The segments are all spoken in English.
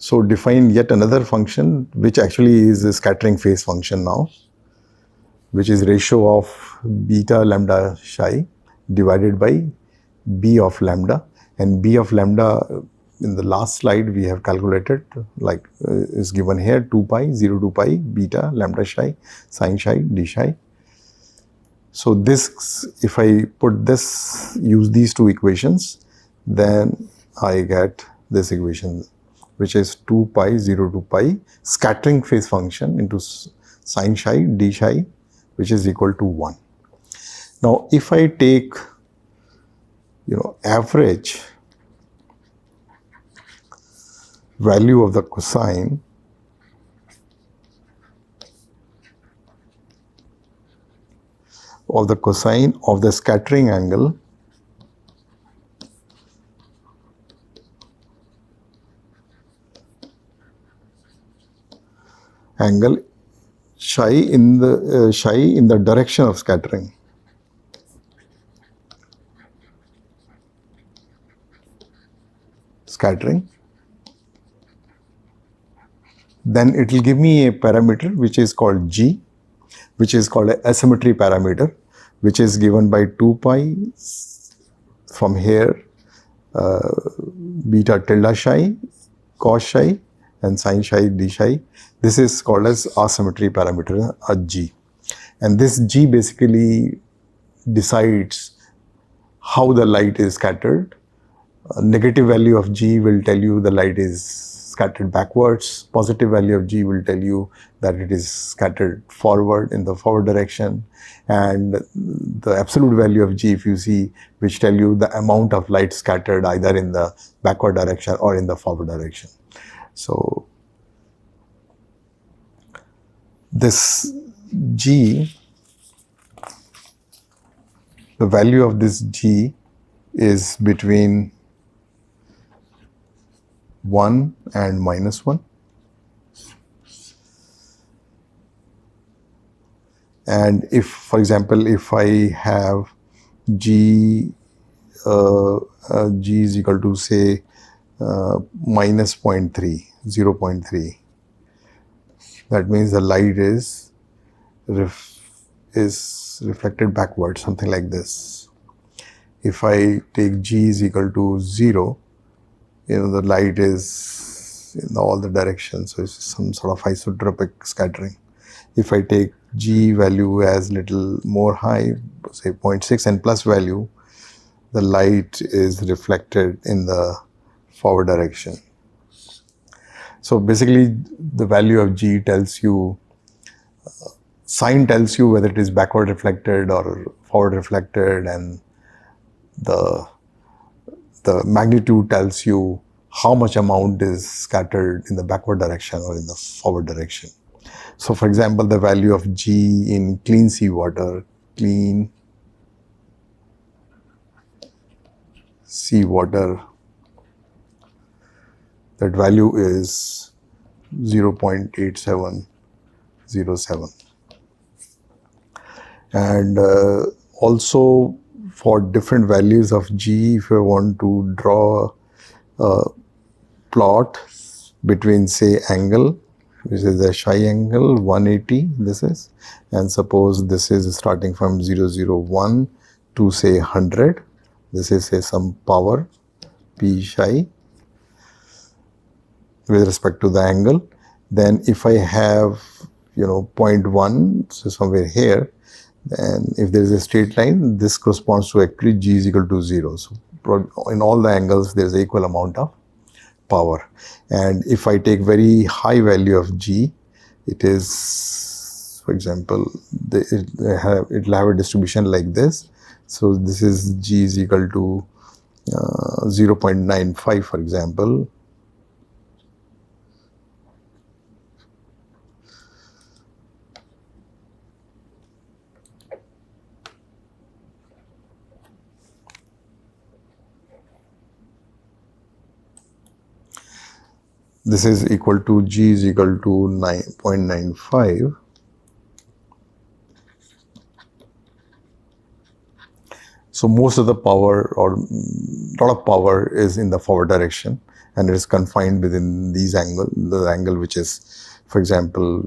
So define yet another function which actually is a scattering phase function now, which is ratio of beta lambda psi divided by b of lambda, and b of lambda in the last slide we have calculated, like is given here, 2 pi 0 to pi beta lambda psi sin psi d psi. So this, if I put this, use these two equations, then I get this equation, which is 2 pi 0 to pi scattering phase function into sin psi d psi, which is equal to 1. Now if I take average value of the cosine of the scattering angle psi in the direction of scattering. Then it will give me a parameter which is called G, which is called an asymmetry parameter, which is given by 2 pi from here beta tilde psi, cos psi and sin psi d psi. This is called as asymmetry parameter, a G. And this G basically decides how the light is scattered. A negative value of G will tell you the light is scattered backwards. Positive value of G will tell you that it is scattered forward in the forward direction. And the absolute value of G, if you see, which tell you the amount of light scattered either in the backward direction or in the forward direction. So this G, the value of this G is between 1 and -1. And if, for example, if I have G, G is equal to say -0.3, 0.3, that means the light is reflected backwards, something like this. If I take G is equal to 0, the light is in all the directions, so it's some sort of isotropic scattering. If I take G value as little more high, say 0.6 and plus value, the light is reflected in the forward direction. So basically the value of G tells you, sign tells you whether it is backward reflected or forward reflected, and the magnitude tells you how much amount is scattered in the backward direction or in the forward direction. So for example, the value of G in clean seawater, that value is 0.8707. And also for different values of G, if you want to draw a plot between, say, angle, which is a psi angle, 180 this is, and suppose this is starting from 001 to say 100, this is say some power P psi with respect to the angle. Then if I have 0.1, so somewhere here, then if there is a straight line, this corresponds to actually G is equal to 0. So in all the angles there is an equal amount of power. And if I take very high value of G, it is, for example, it will have a distribution like this. So this is G is equal to 0.95, for example. This is equal to G is equal to 9.95. So most of the power, or lot of power, is in the forward direction, and it is confined within these angles, the angle which is, for example,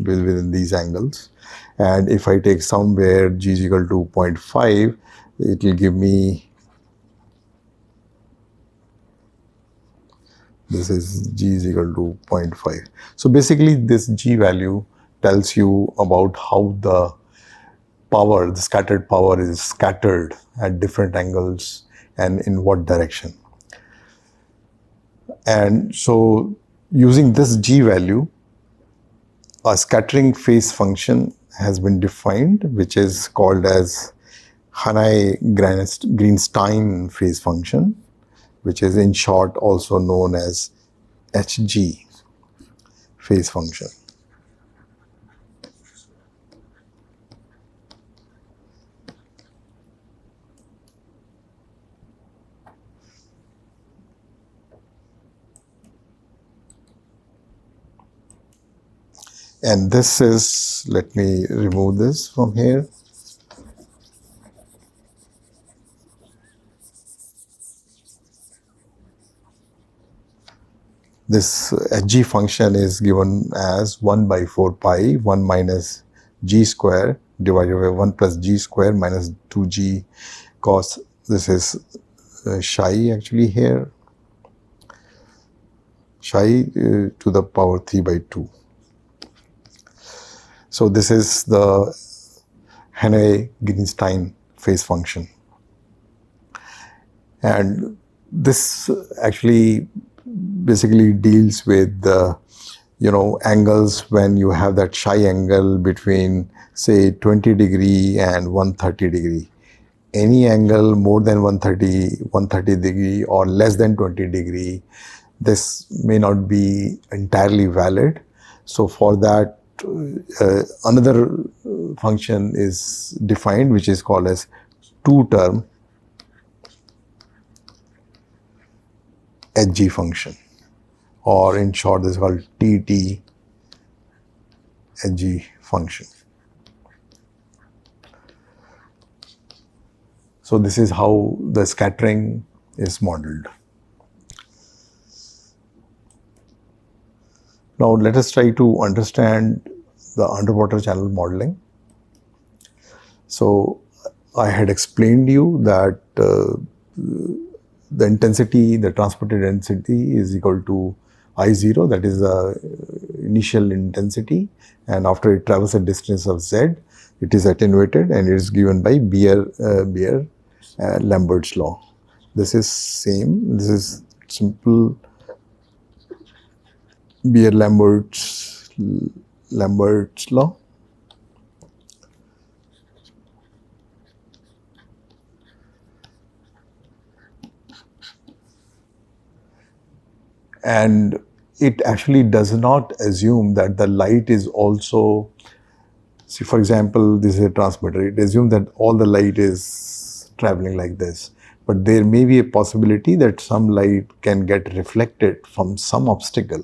within these angles. And if I take somewhere g is equal to 0.5, it will give me, this is g is equal to 0.5. So basically this g value tells you about how the power, the scattered power, is scattered at different angles and in what direction. And so using this g value, a scattering phase function has been defined, which is called as Hanai-Greenstein phase function, which is in short also known as HG phase function. And this is, let me remove this from here. This Hg function is given as 1 by 4 pi 1 minus g square divided by 1 plus g square minus 2g cos, this is psi actually here, psi to the power 3 by 2. So this is the Hanai-Greenstein phase function. And this actually basically deals with the angles when you have that psi angle between say 20 degree and 130 degree. Any angle more than 130 degree or less than 20 degree, this may not be entirely valid. So for that, another function is defined, which is called as two-term Hg function, or in short this is called TT Hg function. So this is how the scattering is modeled. Now let us try to understand the underwater channel modeling. So I had explained you that the intensity, the transported density is equal to I0, that is the initial intensity, and after it travels a distance of z, it is attenuated and it is given by Beer-Lambert's law. This is same, this is simple Beer-Lambert's law. And it actually does not assume that the light is also, see for example, this is a transmitter, it assumes that all the light is traveling like this. But there may be a possibility that some light can get reflected from some obstacle,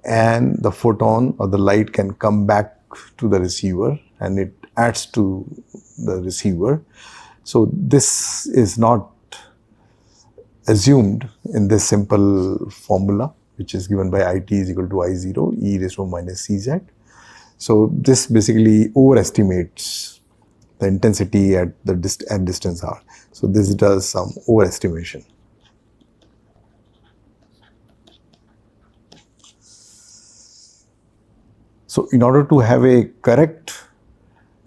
and the photon or the light can come back to the receiver and it adds to the receiver. So this is not assumed in this simple formula, which is given by IT is equal to I0 e raised to minus CZ. So this basically overestimates the intensity at the distance r. So this does some overestimation. So in order to have a correct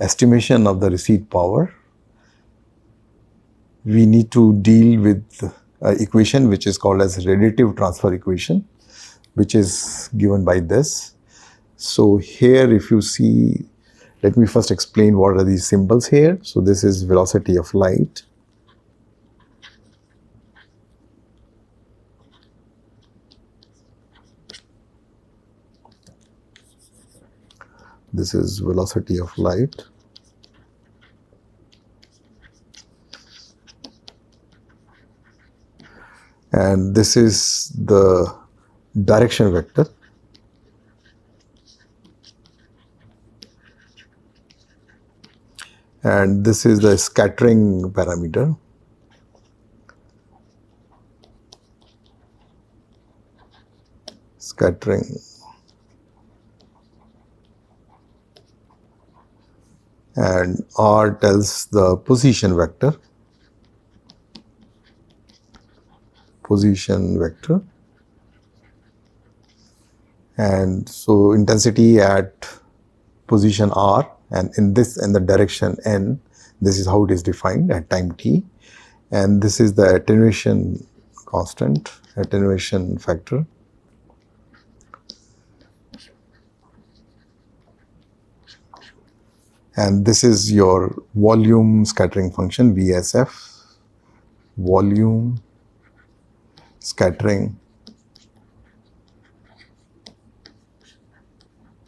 estimation of the receipt power, we need to deal with an equation which is called as radiative transfer equation, which is given by this. So here if you see, let me first explain what are these symbols here. So this is velocity of light. This is velocity of light. And this is the direction vector. And this is the scattering parameter. scattering, and R tells the position vector, and so intensity at position R, and in the direction N, this is how it is defined at time t, and this is the attenuation constant, attenuation factor. And this is your volume scattering function, VSF, volume scattering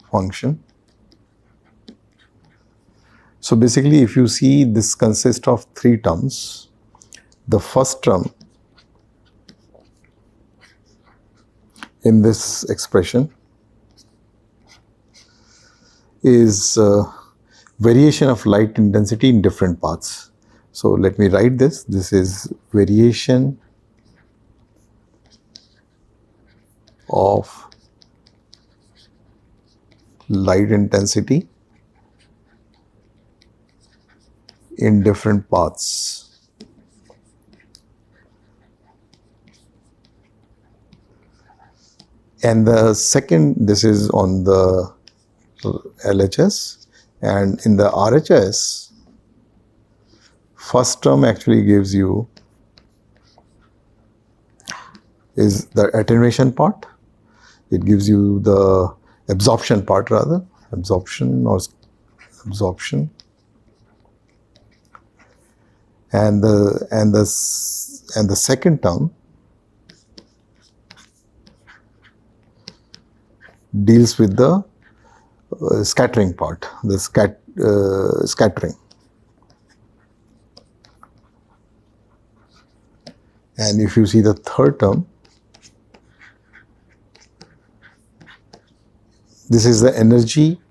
function. So basically, if you see, this consists of three terms. The first term in this expression is variation of light intensity in different paths. So let me write this. This is variation of light intensity in different paths. And the second, this is on the LHS. And in the RHS, first term actually gives you is the attenuation part. It gives you the absorption part, rather, absorption. And the second term deals with the scattering part, the scattering. And if you see the third term, this is the energy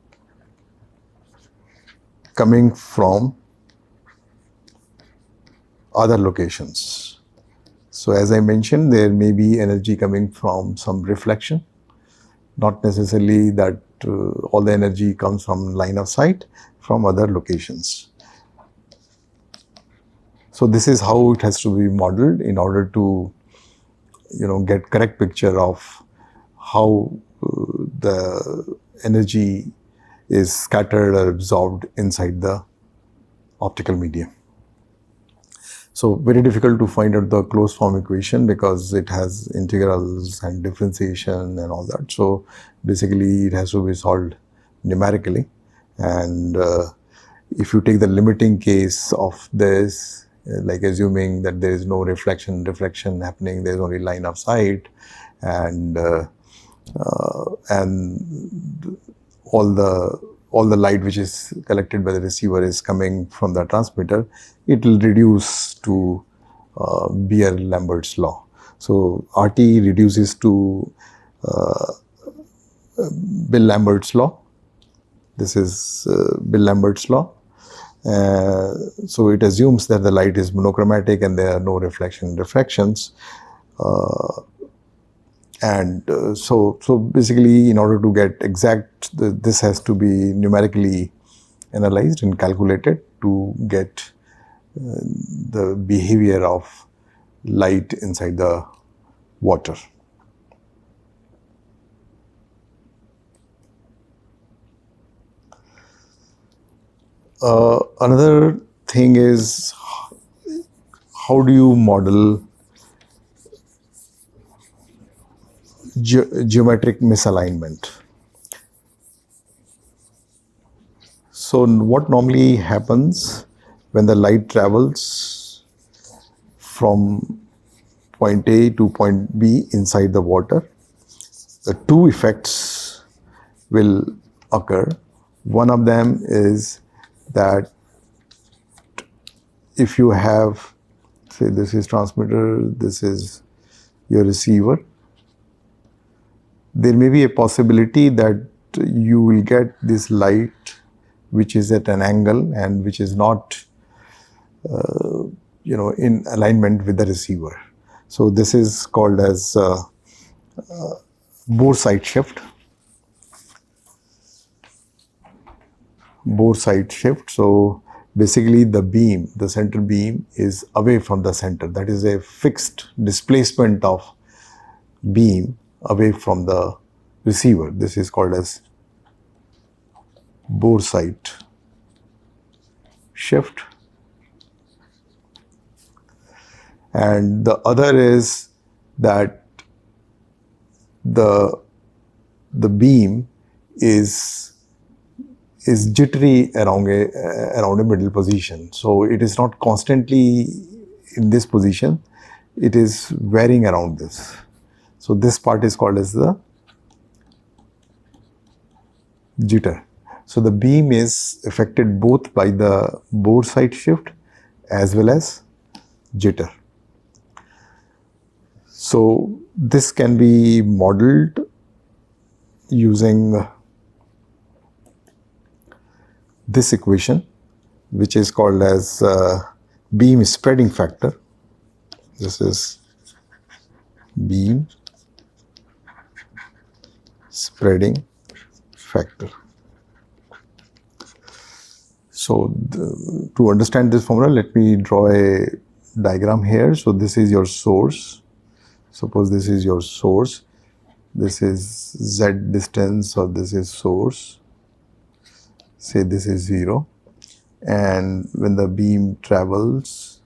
coming from other locations. So as I mentioned, there may be energy coming from some reflection, not necessarily that all the energy comes from line of sight, from other locations. So this is how it has to be modeled in order to, get correct picture of how the energy is scattered or absorbed inside the optical medium. So very difficult to find out the closed form equation because it has integrals and differentiation and all that. So basically it has to be solved numerically. And if you take the limiting case of this, like assuming that there is no reflection happening, there is only line of sight, and all the light which is collected by the receiver is coming from the transmitter, it will reduce to Beer-Lambert's law. So RT reduces to Bill-Lambert's law. This is Bill-Lambert's law. So it assumes that the light is monochromatic and there are no refractions. So basically, in order to get exact, this has to be numerically analyzed and calculated to get the behavior of light inside the water. Another thing is, how do you model geometric misalignment? So what normally happens when the light travels from point A to point B inside the water, the two effects will occur. One of them is that if you have, say this is transmitter, this is your receiver, there may be a possibility that you will get this light which is at an angle and which is not in alignment with the receiver. So this is called as bore side shift. Bore side shift. So basically the beam, the center beam is away from the center. That is a fixed displacement of beam away from the receiver. This is called as bore side shift. And the other is that the beam is jittery around a middle position. So it is not constantly in this position, it is varying around this. So this part is called as the jitter. So the beam is affected both by the bore side shift as well as jitter. So this can be modeled using this equation, which is called as beam spreading factor. This is beam spreading factor. So to understand this formula, let me draw a diagram here. So this is your source. Suppose this is your source. This is z distance, or this is source. Say this is 0. And when the beam travels,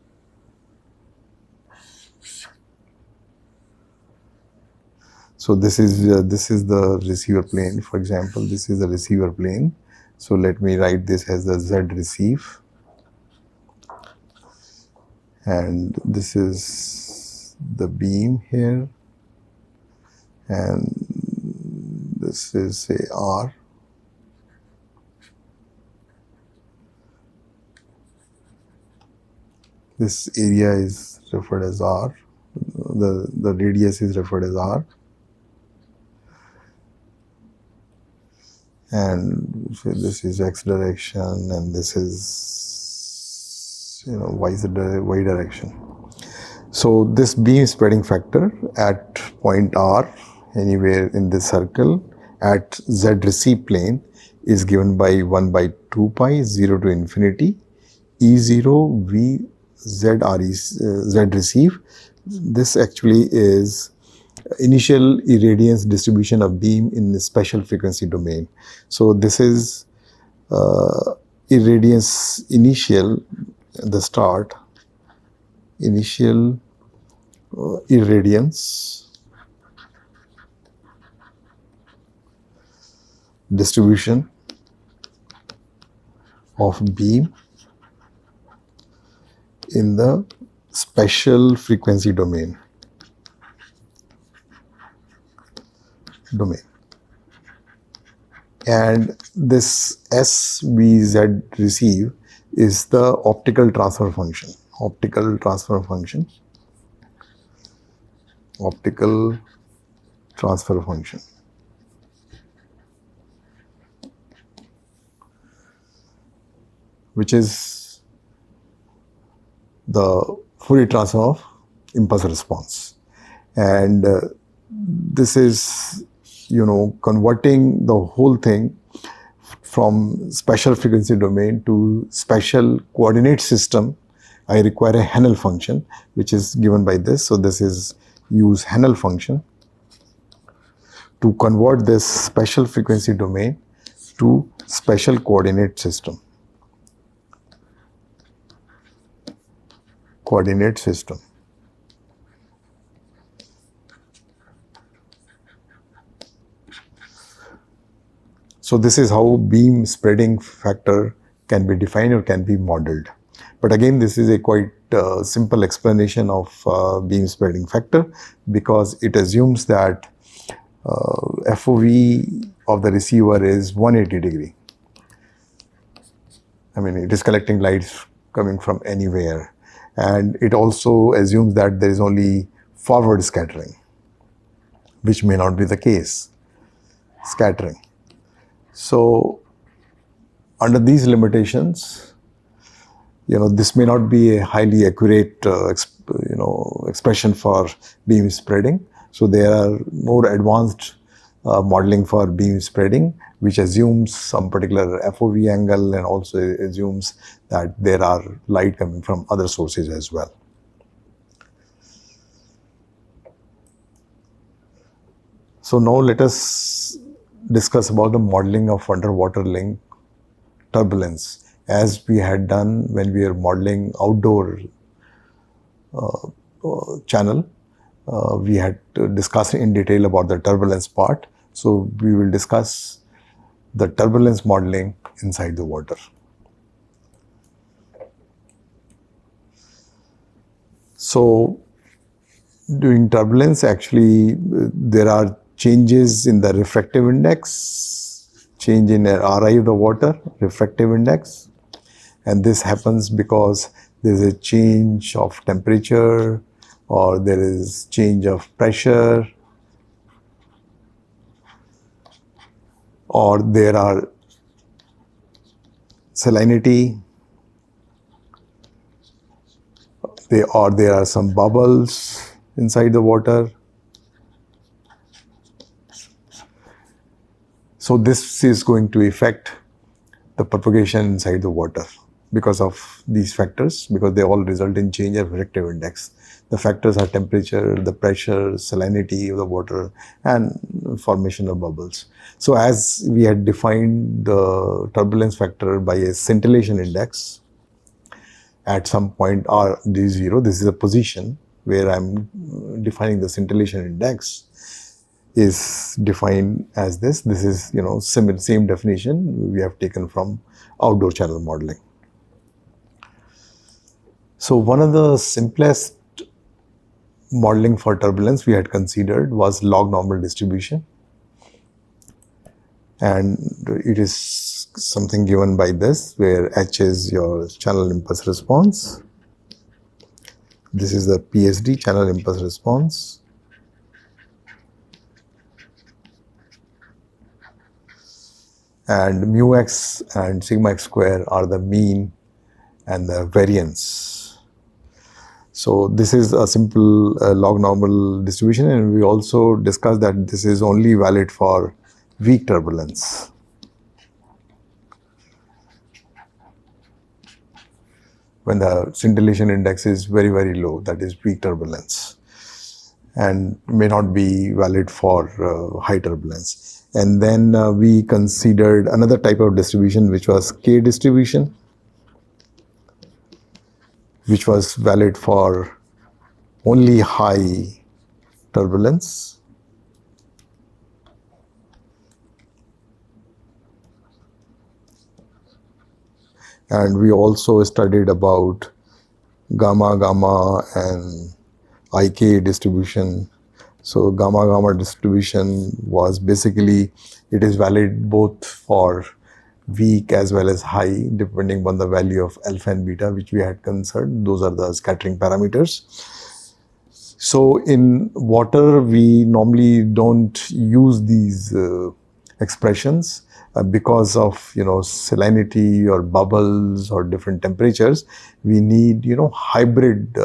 so this is the receiver plane. For example, this is the receiver plane. So let me write this as the z receive, and this is the beam here, and this is say R. This area is referred as R. The radius is referred as R. And so this is x direction, and this is y direction. So this beam spreading factor at point R, anywhere in this circle, at z receive plane is given by 1 by 2 pi 0 to infinity E0 V z receive. This actually is initial irradiance distribution of beam in the special frequency domain. So this is irradiance initial, the start, initial irradiance distribution of beam in the special frequency domain. And this SVZ receive is the optical transfer function. Optical transfer function. Optical transfer function. Which is the Fourier transform of impulse response. And this is converting the whole thing from special frequency domain to special coordinate system. I require a Hanel function, which is given by this. So this is use Hanel function to convert this special frequency domain to special coordinate system. Coordinate system. So this is how beam spreading factor can be defined or can be modeled. But again, this is a quite simple explanation of beam spreading factor, because it assumes that FOV of the receiver is 180 degree. I mean, it is collecting lights coming from anywhere. And it also assumes that there is only forward scattering, which may not be the case. Scattering. So under these limitations, this may not be a highly accurate expression for beam spreading. So there are more advanced modeling for beam spreading, which assumes some particular FOV angle and also assumes that there are light coming from other sources as well. So now let us discuss about the modeling of underwater link turbulence, as we had done when we were modeling outdoor channel. We had discussed in detail about the turbulence part. So we will discuss the turbulence modeling inside the water. So during turbulence, actually, there are changes in the refractive index, change in Ri of the water, refractive index. And this happens because there is a change of temperature or there is change of pressure, or there are salinity, or there are some bubbles inside the water. So this is going to affect the propagation inside the water because of these factors, because they all result in change of refractive index. The factors are temperature, the pressure, salinity of the water, and formation of bubbles. So as we had defined the turbulence factor by a scintillation index at some point R d0, this is a position where I'm defining the scintillation index, is defined as this. This is, same definition we have taken from outdoor channel modeling. So one of the simplest modeling for turbulence we had considered was log normal distribution. And it is something given by this, where H is your channel impulse response. This is the PSD, channel impulse response. And mu x and sigma x square are the mean and the variance. So this is a simple log normal distribution, and we also discussed that this is only valid for weak turbulence. When the scintillation index is very, very low, that is weak turbulence, and may not be valid for high turbulence. And then we considered another type of distribution, which was K distribution, which was valid for only high turbulence. And we also studied about gamma, gamma and IK distribution. So gamma, gamma distribution was basically, it is valid both for weak as well as high, depending on the value of alpha and beta, which we had considered. Those are the scattering parameters. So in water, we normally don't use these expressions because of, salinity or bubbles or different temperatures. We need, hybrid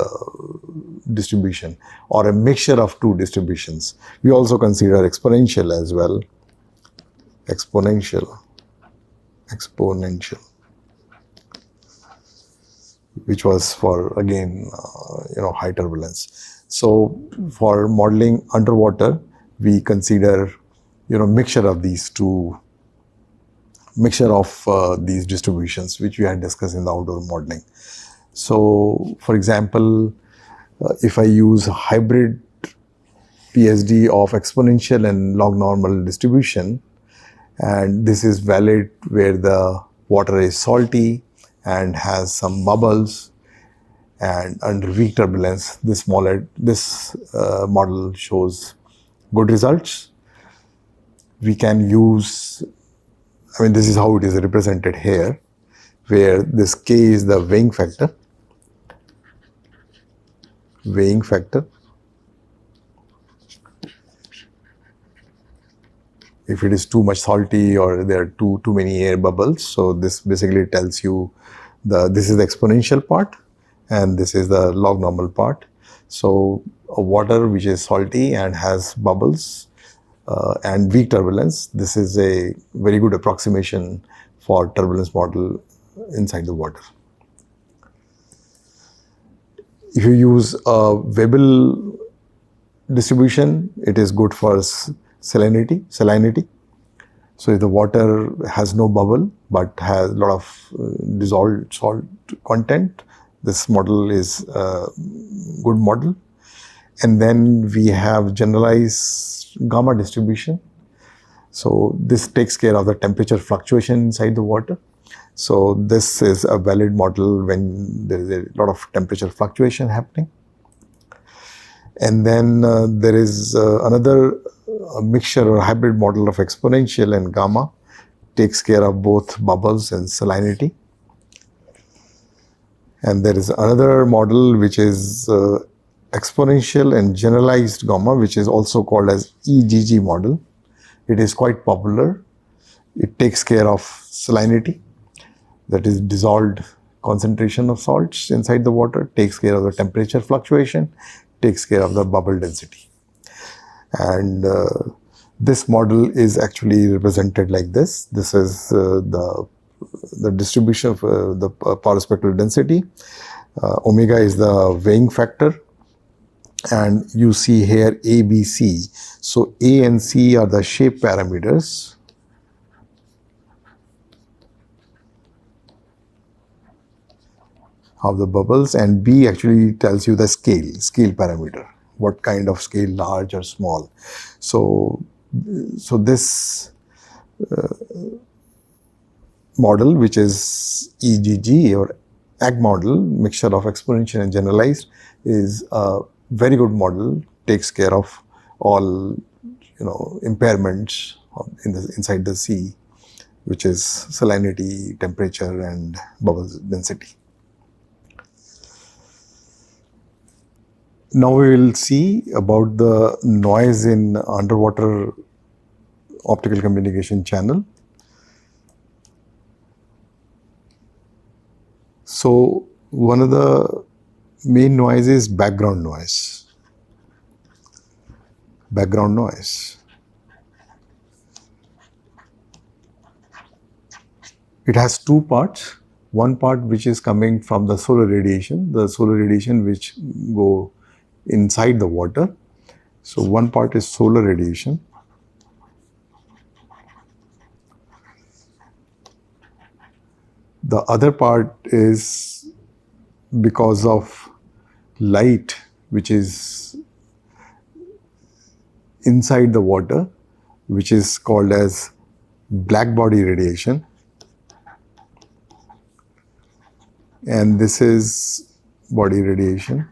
distribution or a mixture of two distributions. We also consider exponential as well. Exponential, which was for, again, high turbulence. So for modeling underwater, we consider, mixture of these two, these distributions, which we had discussed in the outdoor modeling. So for example, if I use hybrid PSD of exponential and log normal distribution, and this is valid where the water is salty and has some bubbles, and under weak turbulence, this model shows good results. We can use, this is how it is represented here, where this K is the weighing factor. If it is too much salty or there are too many air bubbles, so this basically tells you this is the exponential part and this is the log normal part. So water which is salty and has bubbles, and weak turbulence. This is a very good approximation for turbulence model inside the water. If you use a Weibull distribution, it is good for salinity. So if the water has no bubble but has a lot of dissolved salt content, this model is a good model. And then we have generalized gamma distribution. So this takes care of the temperature fluctuation inside the water. So this is a valid model when there is a lot of temperature fluctuation happening. And then there is another mixture or hybrid model of exponential and gamma, takes care of both bubbles and salinity. And there is another model which is exponential and generalized gamma, which is also called as EGG model. It is quite popular. It takes care of salinity, that is dissolved concentration of salts inside the water, takes care of the temperature fluctuation, takes care of the bubble density. And this model is actually represented like this. This is the distribution of the power spectral density. Omega is the weighing factor. And you see here A, B, C. So A and C are the shape parameters. Of the bubbles, and B actually tells you the scale parameter, what kind of scale, large or small. So this model, which is EGG or AG model, mixture of exponential and generalized, is a very good model, takes care of all impairments inside the sea, which is salinity, temperature and bubble density. Now we will see about the noise in underwater optical communication channel. So one of the main noise is background noise. Background noise. It has two parts. One part which is coming from the solar radiation which go inside the water. So one part is solar radiation. The other part is because of light which is inside the water, which is called as black body radiation. And this is body radiation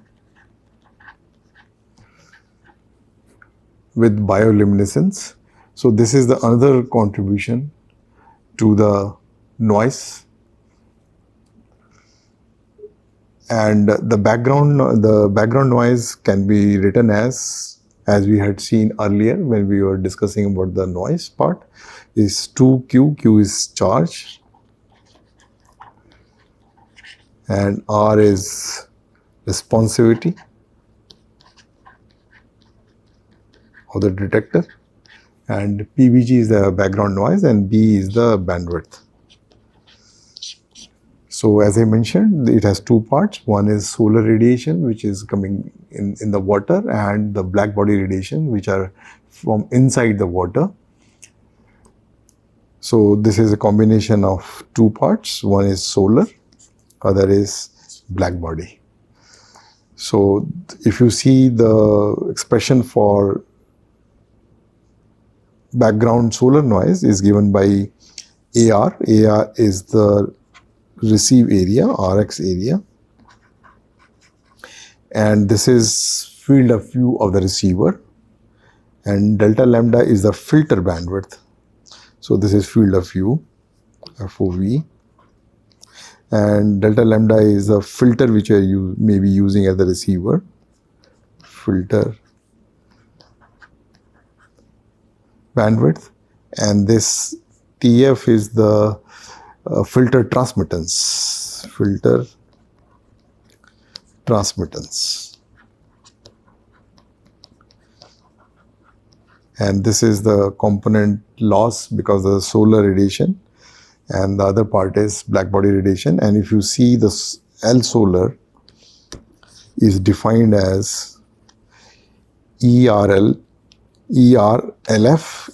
with bioluminescence. So this is the another contribution to the noise. And the background noise can be written as we had seen earlier when we were discussing about the noise part, is 2Q. Q is charge, and R is responsivity of the detector, and PBG is the background noise, and B is the bandwidth. So as I mentioned, it has two parts. One is solar radiation, which is coming in the water, and the black body radiation, which are from inside the water. So this is a combination of two parts. One is solar, other is black body. So if you see the expression for background solar noise is given by AR. AR is the receive area, RX area, and this is field of view of the receiver, and delta lambda is the filter bandwidth. So this is field of view, FOV, and delta lambda is a filter which you may be using as the receiver, filter bandwidth, and this TF is the filter transmittance, And this is the component loss because of the solar radiation, and the other part is black body radiation. And if you see this L solar is defined as ERLF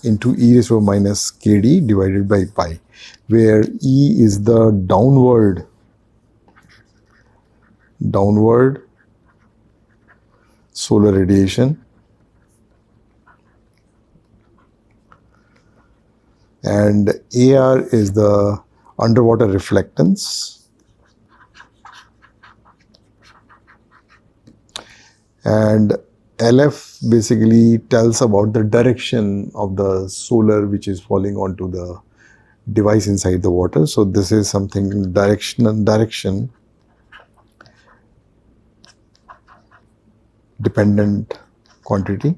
into e raised to minus kd divided by pi, where E is the downward solar radiation, and AR is the underwater reflectance, and LF basically tells about the direction of the solar which is falling onto the device inside the water. So this is something direction dependent quantity,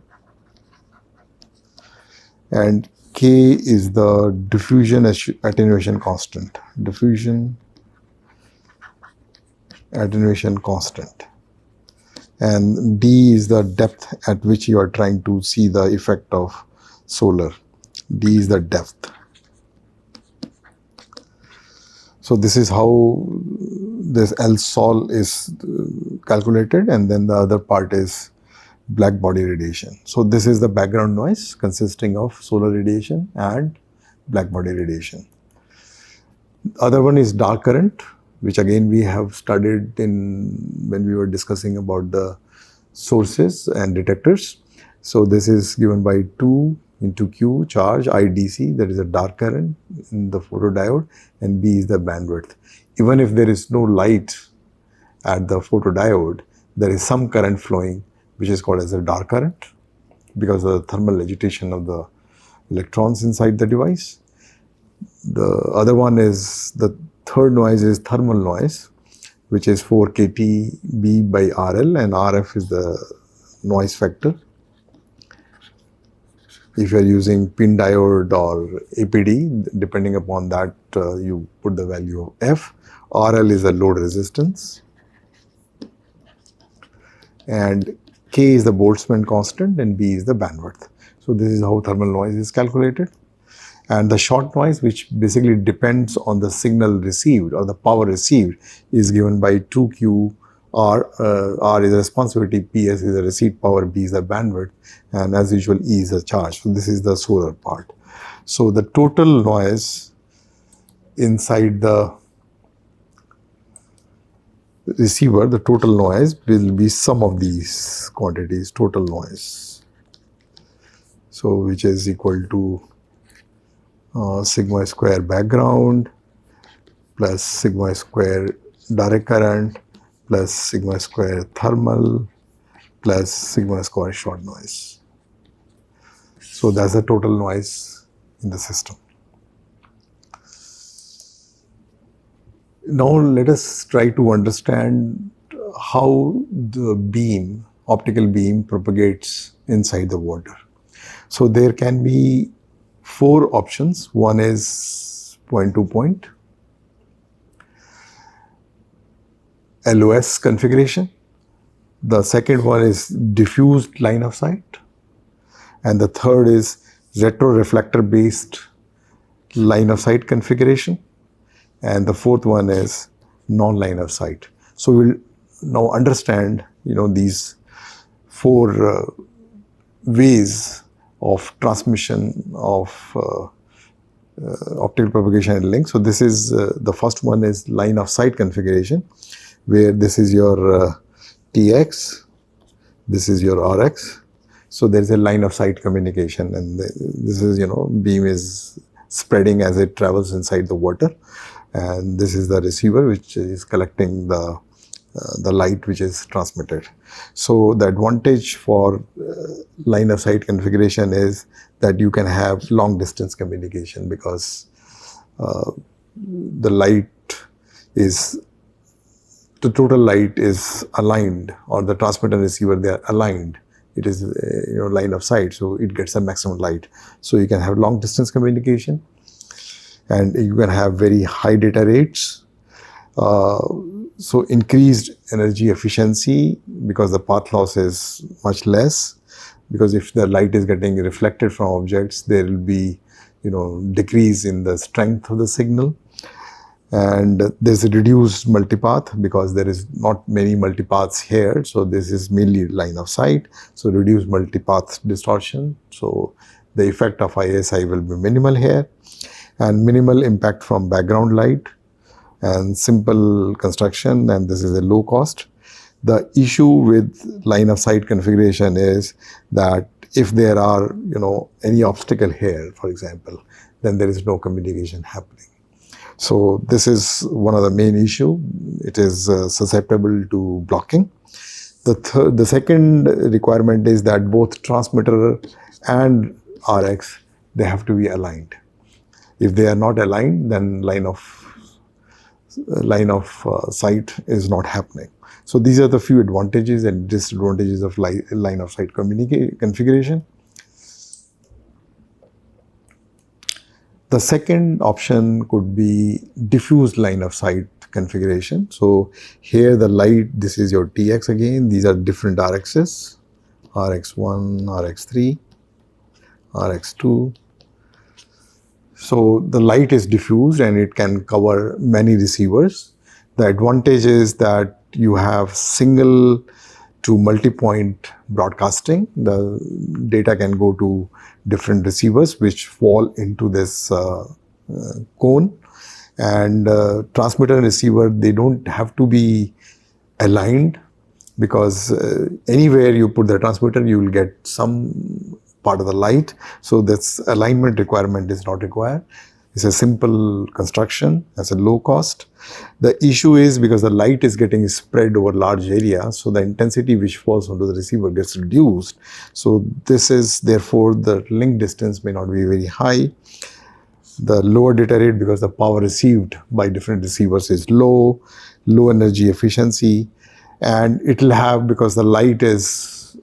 and K is the diffusion attenuation constant. And D is the depth at which you are trying to see the effect of solar. D is the depth. So this is how this L sol is calculated, and then the other part is black body radiation. So this is the background noise consisting of solar radiation and black body radiation. Other one is dark current, which again we have studied when we were discussing about the sources and detectors. So this is given by 2 into Q charge IDC, that is a dark current in the photodiode, and B is the bandwidth. Even if there is no light at the photodiode, there is some current flowing, which is called as a dark current because of the thermal agitation of the electrons inside the device. The other one is, the third noise is thermal noise, which is 4 kTb by RL, and RF is the noise factor. If you are using pin diode or APD, depending upon that, you put the value of F. RL is the load resistance, and K is the Boltzmann constant, and B is the bandwidth. So this is how thermal noise is calculated. And the short noise, which basically depends on the signal received or the power received, is given by 2Q. R is the responsivity, PS is the receipt power, B is the bandwidth, and as usual E is the charge. So this is the solar part. So the total noise inside the receiver, the total noise will be sum of these quantities, total noise. So which is equal to sigma square background plus sigma square direct current plus sigma square thermal plus sigma square short noise. So that's the total noise in the system. Now let us try to understand how the beam, optical beam, propagates inside the water. So there can be 4 options. One is point-to-point, LoS configuration. The second one is diffused line of sight, and the third is retroreflector based line of sight configuration, and the fourth one is non-line of sight. So we'll now understand, these 4 ways of transmission of optical propagation and link. So this is the first one is line of sight configuration, where this is your TX, this is your RX. So there is a line of sight communication, and this is, beam is spreading as it travels inside the water, and this is the receiver which is collecting the light which is transmitted. So the advantage for line of sight configuration is that you can have long distance communication, because the total light is aligned, or the transmitter and receiver, they are aligned. It is line of sight, so it gets a maximum light. So you can have long distance communication, and you can have very high data rates. So increased energy efficiency, because the path loss is much less. because if the light is getting reflected from objects, there will be, decrease in the strength of the signal. And there's a reduced multipath because there is not many multipaths here. So this is mainly line of sight. So reduced multipath distortion. So the effect of ISI will be minimal here, and minimal impact from background light and simple construction, and this is a low cost. The issue with line of sight configuration is that if there are, any obstacle here, for example, then there is no communication happening. So this is one of the main issue. It is susceptible to blocking. The second requirement is that both transmitter and RX, they have to be aligned. If they are not aligned, then line of sight is not happening. So these are the few advantages and disadvantages of line of sight configuration. The second option could be diffused line of sight configuration. So here the light, this is your TX again. These are different RXs, RX1, RX3, RX2. So the light is diffused and it can cover many receivers. The advantage is that you have single to multi-point broadcasting. The data can go to different receivers which fall into this cone. And transmitter and receiver, they don't have to be aligned, because anywhere you put the transmitter, you will get some part of the light. So this alignment requirement is not required. It's a simple construction, it's a low cost. The issue is because the light is getting spread over large area, so the intensity which falls onto the receiver gets reduced. So this is, therefore, the link distance may not be very high. The lower data rate, because the power received by different receivers is low energy efficiency, and it will have, because the light is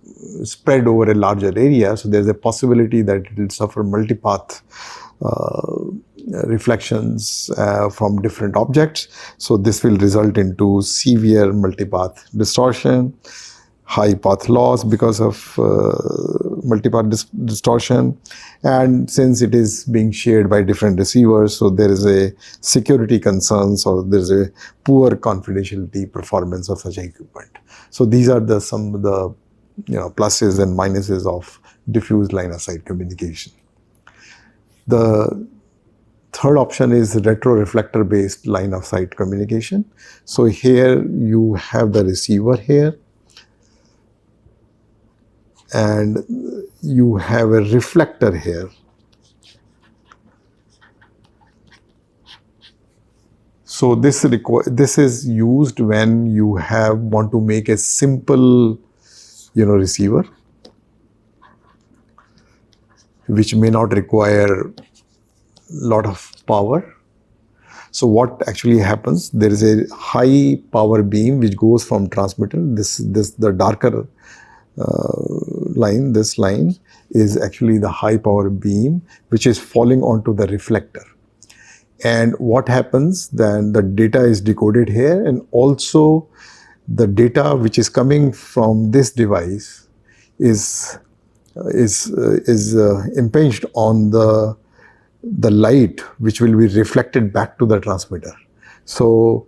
spread over a larger area, so there's a possibility that it will suffer multipath reflections from different objects. So this will result into severe multipath distortion, high path loss because of multipath distortion. And since it is being shared by different receivers, so there is a security concerns, or there is a poor confidentiality performance of such equipment. So these are some of the pluses and minuses of diffused line of sight communication. The third option is retroreflector based line of sight communication. So here you have the receiver here, and you have a reflector here. So this is used when you want to make a simple receiver, which may not require a lot of power. So what actually happens, there is a high power beam which goes from transmitter. The darker line, this line is actually the high power beam which is falling onto the reflector. And what happens then, the data is decoded here, and also the data which is coming from this device is impinged on the light which will be reflected back to the transmitter. So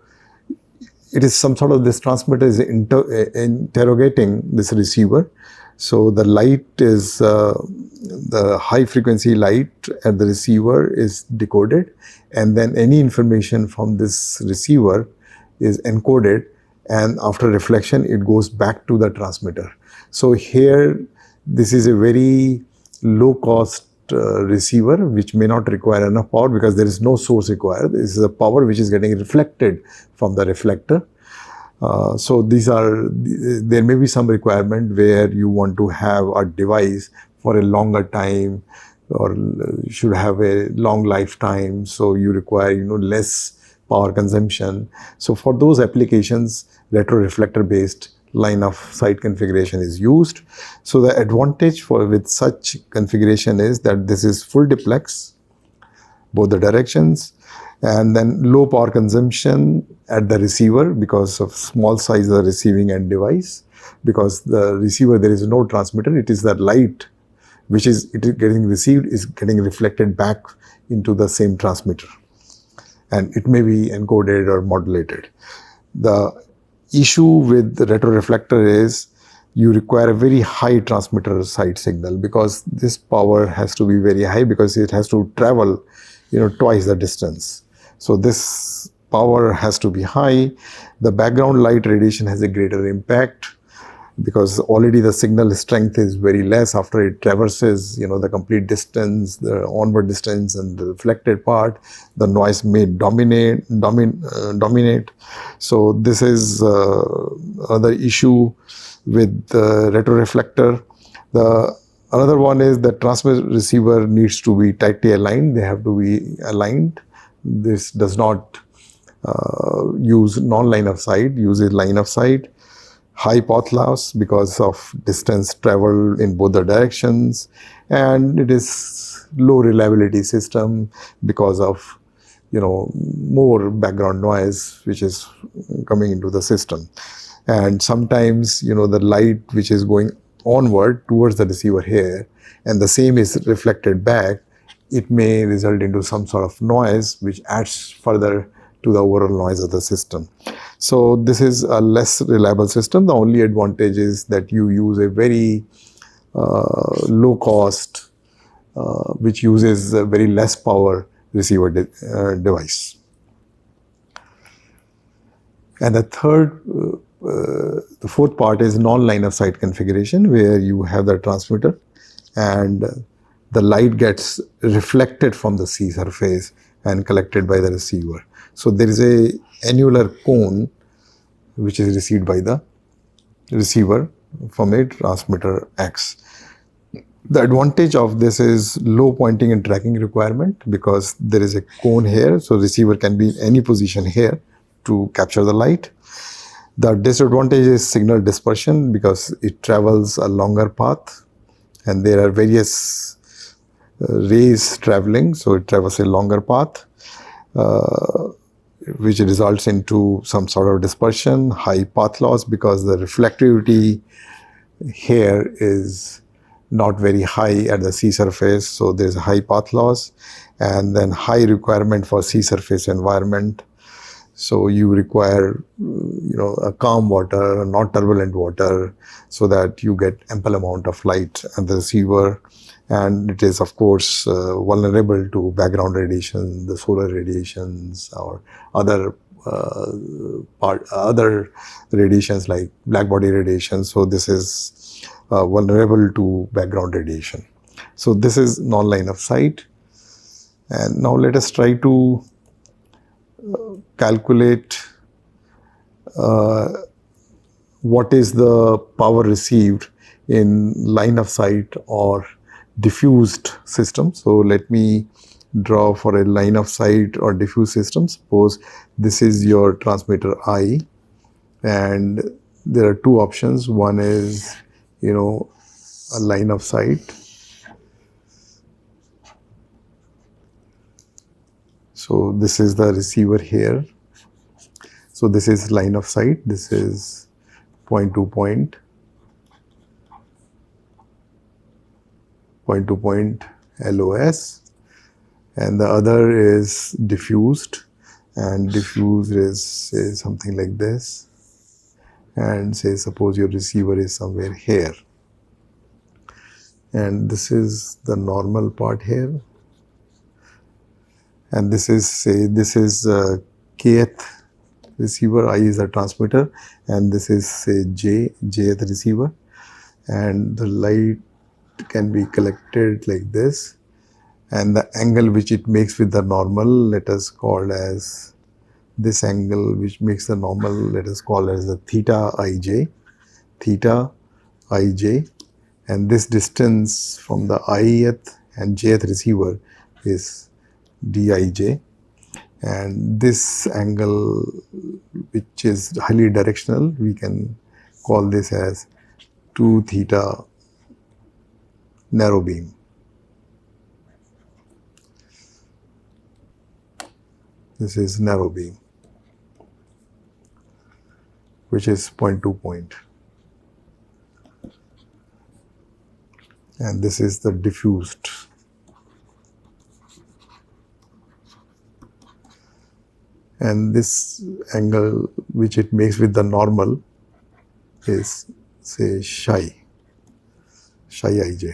it is some sort of, this transmitter is interrogating this receiver. So the light is the high frequency light at the receiver is decoded, and then any information from this receiver is encoded, and after reflection it goes back to the transmitter. So here this is a very low cost receiver which may not require enough power, because there is no source required. This is a power which is getting reflected from the reflector. So there may be some requirement where you want to have a device for a longer time, or should have a long lifetime, so you require less power consumption. So for those applications, retroreflector based line of sight configuration is used. So the advantage with such configuration is that this is full duplex, both the directions, and then low power consumption, at the receiver because of small size of the receiving end device. Because the receiver, there is no transmitter, it is the light which is getting received is getting reflected back into the same transmitter, and it may be encoded or modulated. The issue with the retroreflector is you require a very high transmitter side signal, because this power has to be very high, because it has to travel, twice the distance. So this power has to be high. The background light radiation has a greater impact, because already the signal strength is very less after it traverses, the complete distance, the onward distance and the reflected part, the noise may dominate. So this is another issue with the retroreflector. The another one is that transmitter receiver needs to be tightly aligned. They have to be aligned. This does not use non-line of sight, uses line of sight. High path loss because of distance traveled in both the directions, and it is low reliability system because of more background noise which is coming into the system. And sometimes the light which is going onward towards the receiver here, and the same is reflected back, it may result into some sort of noise which adds further to the overall noise of the system. So this is a less reliable system. The only advantage is that you use a very low cost, which uses a very less power receiver device. And the fourth part is non-line of sight configuration, where you have the transmitter and the light gets reflected from the sea surface and collected by the receiver. So there is a annular cone which is received by the receiver from a transmitter X. The advantage of this is low pointing and tracking requirement, because there is a cone here, so receiver can be in any position here to capture the light. The disadvantage is signal dispersion, because it travels a longer path and there are various rays traveling, so it travels a longer path, which results into some sort of dispersion, high path loss, because the reflectivity here is not very high at the sea surface, so there's a high path loss, and then high requirement for sea surface environment. So you require, a calm water, not turbulent water, so that you get ample amount of light at the receiver. And it is, of course, vulnerable to background radiation, the solar radiations, or other radiations like black body radiation. So this is vulnerable to background radiation. So this is non-line of sight. And now let us try to calculate what is the power received in line of sight or diffused system. So let me draw for a line of sight or diffuse system. Suppose this is your transmitter I, and there are two options. One is, a line of sight. So this is the receiver here. So this is line of sight. This is point to point LoS, and the other is diffused, and diffused is, say, something like this, and say suppose your receiver is somewhere here, and this is the normal part here, and this is, say, this is kth receiver, I is the transmitter, and this is, say, jth receiver, and the light can be collected like this, and the angle which it makes with the normal, let us call as this angle which makes the normal, let us call as the theta ij, and this distance from the ith and jth receiver is dij, and this angle which is highly directional, we can call this as 2 theta narrow beam. This is narrow beam. which is 0.2 point. And this is the diffused. And this angle which it makes with the normal is, say, psi ij.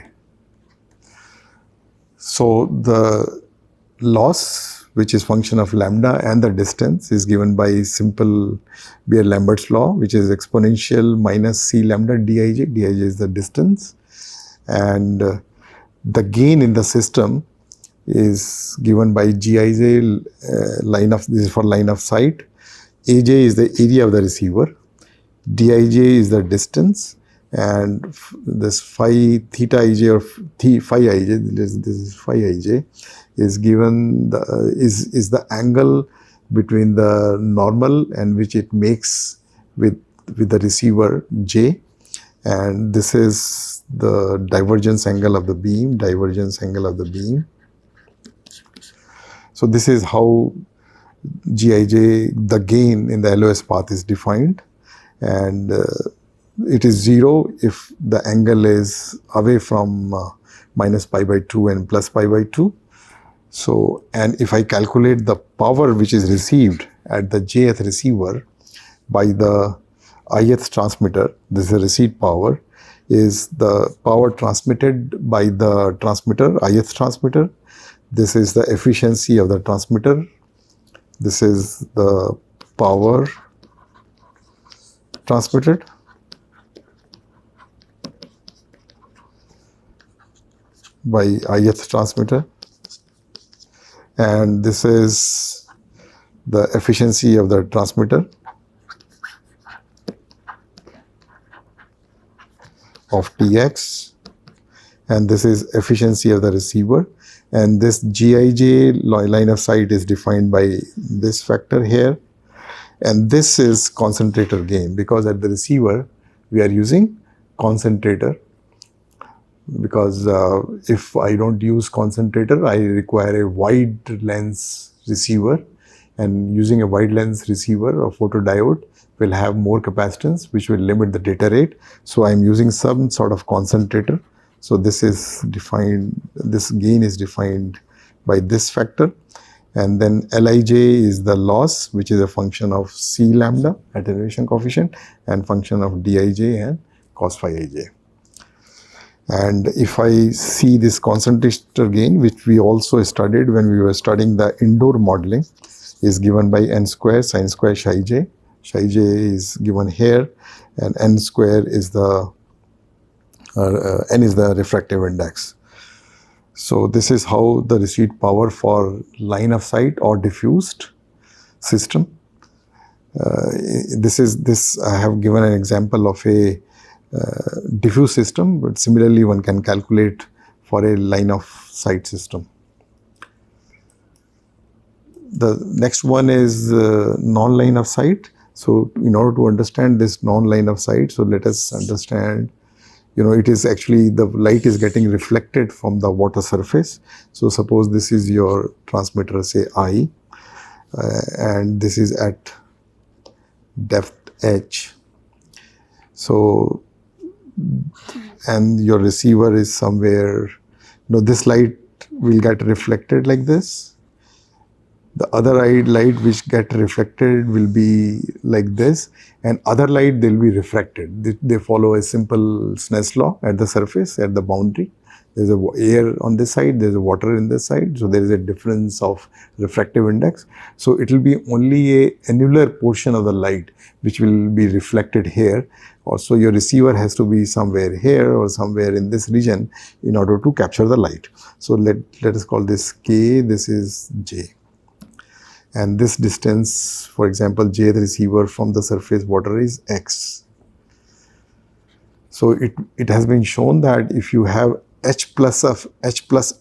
So the loss, which is function of lambda, and the distance is given by simple Beer-Lambert's law, which is exponential minus c lambda dij. Dij is the distance, and the gain in the system is given by Gij, line of, this is for line of sight. Aj is the area of the receiver, Dij is the distance, and this phi theta ij or phi ij, this is phi ij, is given is the angle between the normal and which it makes with the receiver j, and this is the divergence angle of the beam, So this is how Gij, the gain in the LoS path, is defined, and it is 0 if the angle is away from minus pi by 2 and plus pi by 2. So, and if I calculate the power which is received at the jth receiver by the ith transmitter, this is the receipt power, is the power transmitted by the transmitter, ith transmitter. This is the efficiency of the transmitter. This is the power transmitted. By ith transmitter, and this is the efficiency of the transmitter of Tx, and this is efficiency of the receiver, and this Gij line of sight is defined by this factor here, and this is concentrator gain, because at the receiver we are using concentrator, because if I don't use concentrator, I require a wide lens receiver, and using a wide lens receiver or photodiode will have more capacitance, which will limit the data rate. So I am using some sort of concentrator. So this is defined, this gain is defined by this factor, and then Lij is the loss, which is a function of c lambda, attenuation coefficient, and function of Dij and cos phi ij. And if I see this concentrator gain, which we also studied when we were studying the indoor modeling, is given by n square sin square psi j. Psi j is given here, and n square is the n is the refractive index. So this is how the receipt power for line of sight or diffused system. This I have given an example of a diffuse system, but similarly one can calculate for a line of sight system. The next one is non-line of sight. So in order to understand this non-line of sight, so let us understand, it is actually the light is getting reflected from the water surface. So suppose this is your transmitter, say I, and this is at depth h. So, and your receiver is somewhere, this light will get reflected like this. The other light which get reflected will be like this, and other light they'll be refracted. They follow a simple Snell's law at the surface, at the boundary. There's a air on this side, there's a water in this side, so there is a difference of refractive index. So it will be only a annular portion of the light which will be reflected here. Also your receiver has to be somewhere here or somewhere in this region in order to capture the light. So let us call this K, this is J. And this distance, for example, J, the receiver from the surface water, is X. So it has been shown that if you have H plus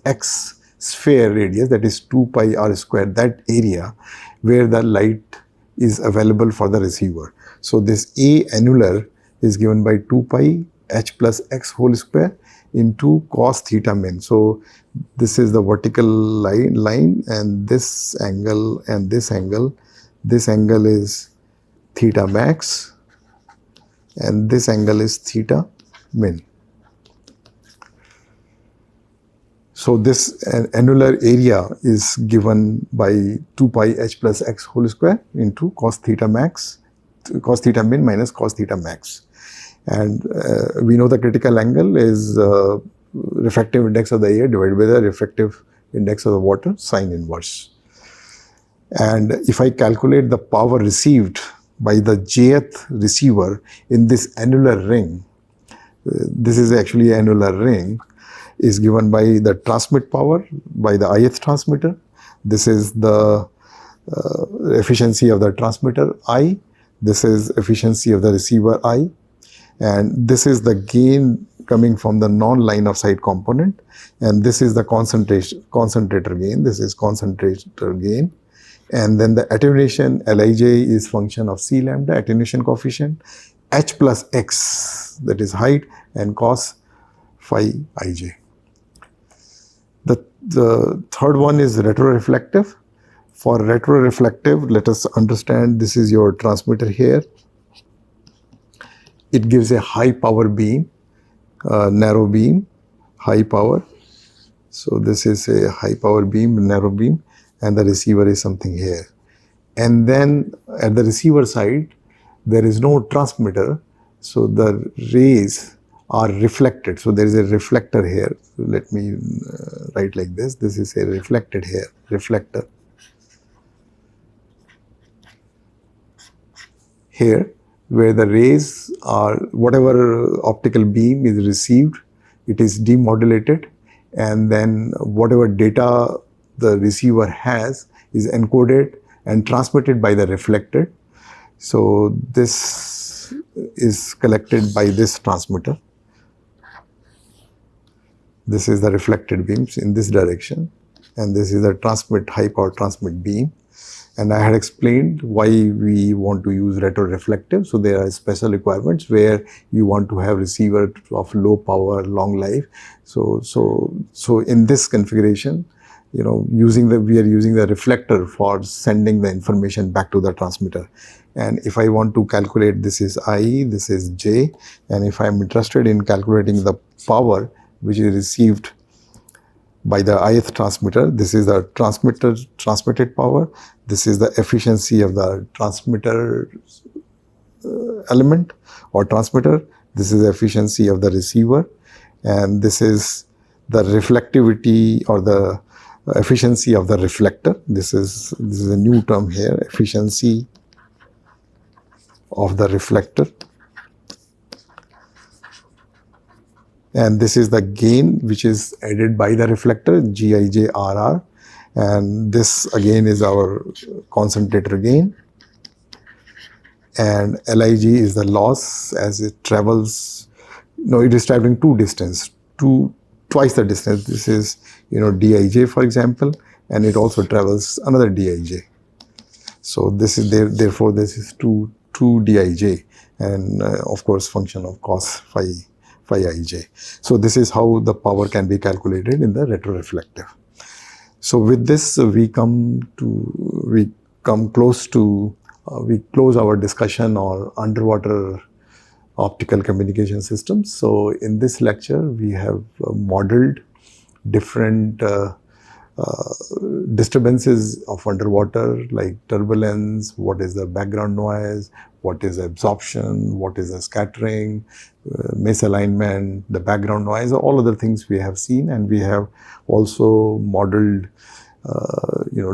X sphere radius, that is 2 pi r square, that area where the light is available for the receiver. So this A annular is given by 2 pi H plus X whole square into cos theta min. So this is the vertical line, and this angle and this angle is theta max, and this angle is theta min. So this annular area is given by 2 pi h plus x whole square into cos theta min minus cos theta max. And we know the critical angle is refractive index of the air divided by the refractive index of the water sine inverse. And if I calculate the power received by the jth receiver in this annular ring, this is actually an annular ring, is given by the transmit power by the ith transmitter. This is the efficiency of the transmitter I. This is efficiency of the receiver I. And this is the gain coming from the non-line of sight component. And this is the concentrator gain. This is concentrator gain. And then the attenuation Lij is function of C lambda, attenuation coefficient, h plus x, that is height, and cos phi ij. The third one is retroreflective. For retroreflective, let us understand this is your transmitter here. It gives a high power beam, narrow beam, high power. So this is a high power beam, narrow beam, and the receiver is something here. And then at the receiver side, there is no transmitter, so the rays are reflected. So there is a reflector here. So let me write like this. This is a reflected here, reflector. Here, where the rays are, whatever optical beam is received, it is demodulated, and then whatever data the receiver has is encoded and transmitted by the reflector. So this is collected by this transmitter. This is the reflected beams in this direction, and this is the high power transmit beam. And I had explained why we want to use retroreflective. So there are special requirements where you want to have receiver of low power, long life. So in this configuration, we are using the reflector for sending the information back to the transmitter. And if I want to calculate, this is I, this is J, and if I am interested in calculating the power which is received by the ith transmitter, this is the transmitted power, this is the efficiency of the transmitter element or transmitter, this is the efficiency of the receiver, and this is the reflectivity or the efficiency of the reflector. This is a new term here, efficiency of the reflector. And this is the gain which is added by the reflector, Gij/Rr. And this again is our concentrator gain. And Lig is the loss as it travels. It is traveling twice the distance. This is, Dij, for example, and it also travels another Dij. So this is therefore this is 2 Dij, and of course function of cos phi ij. So this is how the power can be calculated in the retroreflective. So with this, we close our discussion on underwater optical communication systems. So in this lecture, we have modeled different disturbances of underwater, like turbulence, what is the background noise, what is absorption, what is the scattering, misalignment, the background noise, all other things we have seen. And we have also modeled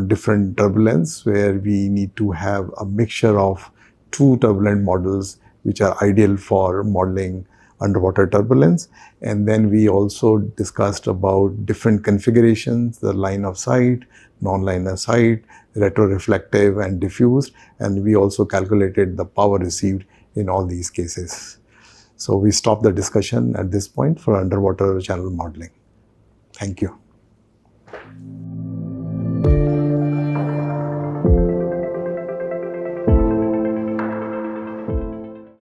different turbulence, where we need to have a mixture of two turbulent models which are ideal for modeling underwater turbulence. And then we also discussed about different configurations, the line of sight, non-line of sight, retroreflective and diffused. And we also calculated the power received in all these cases. So we stop the discussion at this point for underwater channel modeling. Thank you.